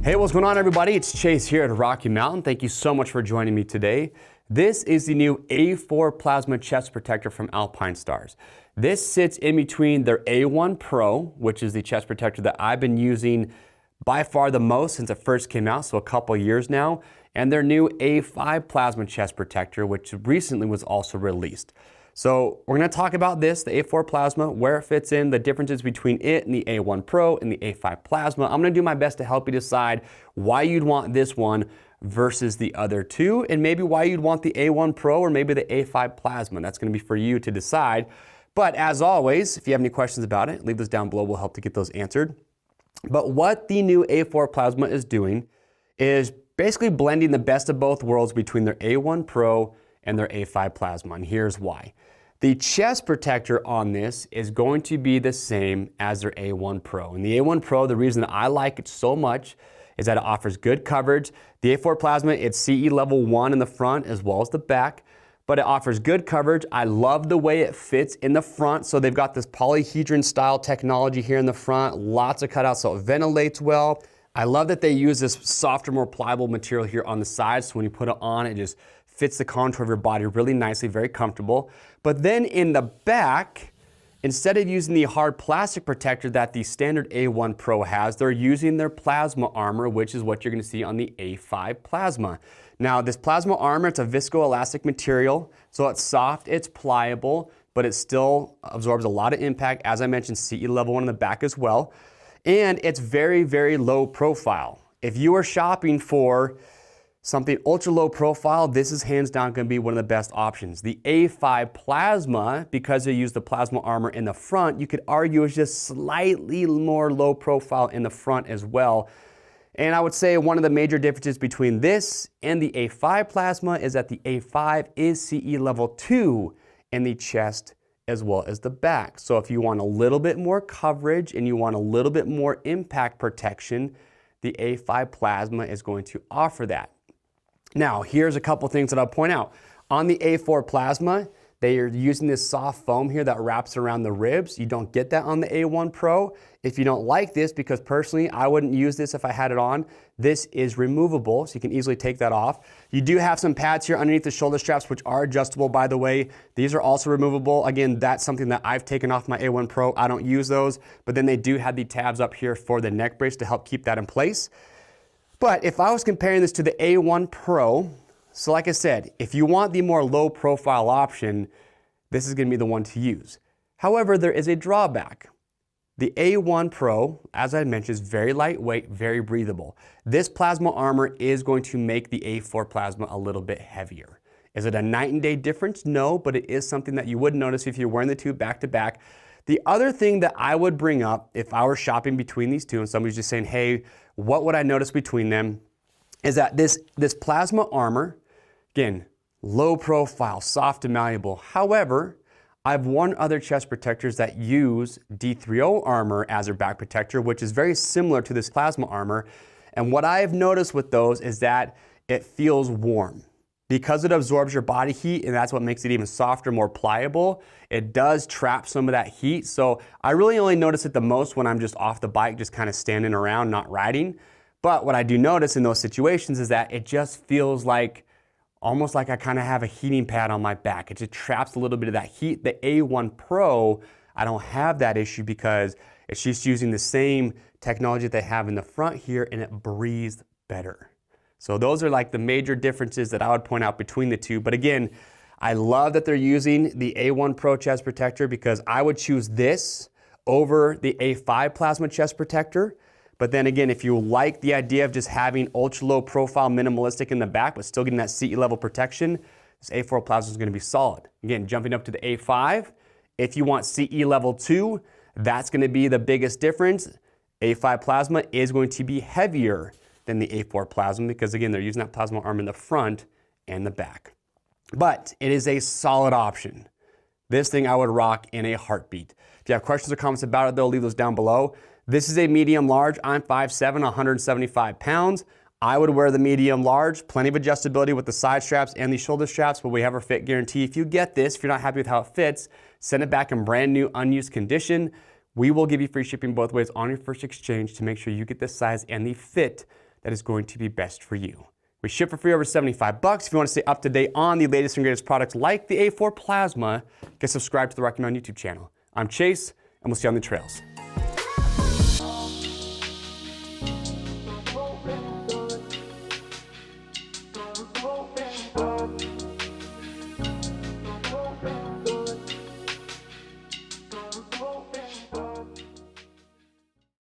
Hey, what's going on, everybody? It's Chase here at Rocky Mountain. Thank you so much for joining me today. This is the new A-4 plasma chest protector from Alpinestars. This sits in between their A1 Pro, which is the chest protector that I've been using by far the most since it first came out, so a couple years now, and their new A5 plasma chest protector, which recently was also released. So we're going to talk about this, the A4 plasma, where it fits in, the differences between it and the A1 Pro and the A5 plasma. I'm going to do my best to help you decide why you'd want this one versus the other two, and maybe why you'd want the A1 Pro or maybe the A5 plasma. That's going to be for you to decide. But as always, if you have any questions about it, leave those down below. We'll help to get those answered. But what the new A4 plasma is doing is basically blending the best of both worlds between their A1 Pro and their A5 plasma, and here's why. The chest protector on this is going to be the same as their A1 Pro. And the A1 Pro, the reason that I like it so much is that it offers good coverage. The A4 plasma, it's CE level 1 in the front as well as the back, but it offers good coverage. I love the way it fits in the front. So they've got this polyhedron style technology here in the front, lots of cutouts so it ventilates well. I love that they use this softer, more pliable material here on the side, so when you put it on, it just fits the contour of your body really nicely, very comfortable. But then in the back, instead of using the hard plastic protector that the standard A1 Pro has, they're using their plasma armor, which is what you're going to see on the A5 plasma. Now, this plasma armor, it's a viscoelastic material, so it's soft, it's pliable, but it still absorbs a lot of impact. As I mentioned, CE level 1 in the back as well. And it's very, very low profile. If you are shopping for something ultra low profile, this is hands down going to be one of the best options. The A5 plasma, because they use the plasma armor in the front, you could argue is just slightly more low profile in the front as well. And I would say one of the major differences between this and the A5 plasma is that the A5 is CE level 2 in the chest as well as the back. So if you want a little bit more coverage and you want a little bit more impact protection, the A5 plasma is going to offer that. Now, here's a couple things that I'll point out. On the A4 plasma, they are using this soft foam here that wraps around the ribs. You don't get that on the A1 Pro. If you don't like this, because personally I wouldn't use this if I had it on, this is removable, so you can easily take that off. You do have some pads here underneath the shoulder straps, which are adjustable, by the way. These are also removable. Again, that's something that I've taken off my A1 Pro. I don't use those, but then they do have the tabs up here for the neck brace to help keep that in place. But if I was comparing this to the A1 Pro, so like I said, if you want the more low profile option, this is going to be the one to use. However, there is a drawback. The A1 Pro, as I mentioned, is very lightweight, very breathable. This plasma armor is going to make the A4 plasma a little bit heavier. Is it a night and day difference? No, but it is something that you would notice if you're wearing the two back to back. The other thing that I would bring up if I were shopping between these two and somebody's just saying, hey, what would I notice between them, is that this plasma armor, again, low profile, soft and malleable. However, I've worn other chest protectors that use D3O armor as their back protector, which is very similar to this plasma armor. And what I've noticed with those is that it feels warm. Because it absorbs your body heat, and that's what makes it even softer, more pliable, it does trap some of that heat. So I really only notice it the most when I'm just off the bike, just kind of standing around, not riding. But what I do notice in those situations is that it just feels like, almost like I kind of have a heating pad on my back. It just traps a little bit of that heat. The A1 Pro, I don't have that issue because it's just using the same technology that they have in the front here, and it breathes better. So those are like the major differences that I would point out between the two. But again, I love that they're using the A1 Pro chest protector because I would choose this over the A5 plasma chest protector. But then again, if you like the idea of just having ultra low profile minimalistic in the back, but still getting that CE level protection, this A4 plasma is going to be solid. Again, jumping up to the A5, if you want CE level 2, that's going to be the biggest difference. A5 plasma is going to be heavier than the A4 plasma because again, they're using that plasma arm in the front and the back. But it is a solid option. This thing I would rock in a heartbeat. If you have questions or comments about it, though, leave those down below. This is a medium large. I'm 5'7", 175 pounds. I would wear the medium large, plenty of adjustability with the side straps and the shoulder straps, but we have our fit guarantee. If you get this, if you're not happy with how it fits, send it back in brand new, unused condition. We will give you free shipping both ways on your first exchange to make sure you get the size and the fit that is going to be best for you. We ship for free over $75. If you want to stay up to date on the latest and greatest products like the A4 Plasma, get subscribed to the Rocky Mountain YouTube channel. I'm Chase, and we'll see you on the trails.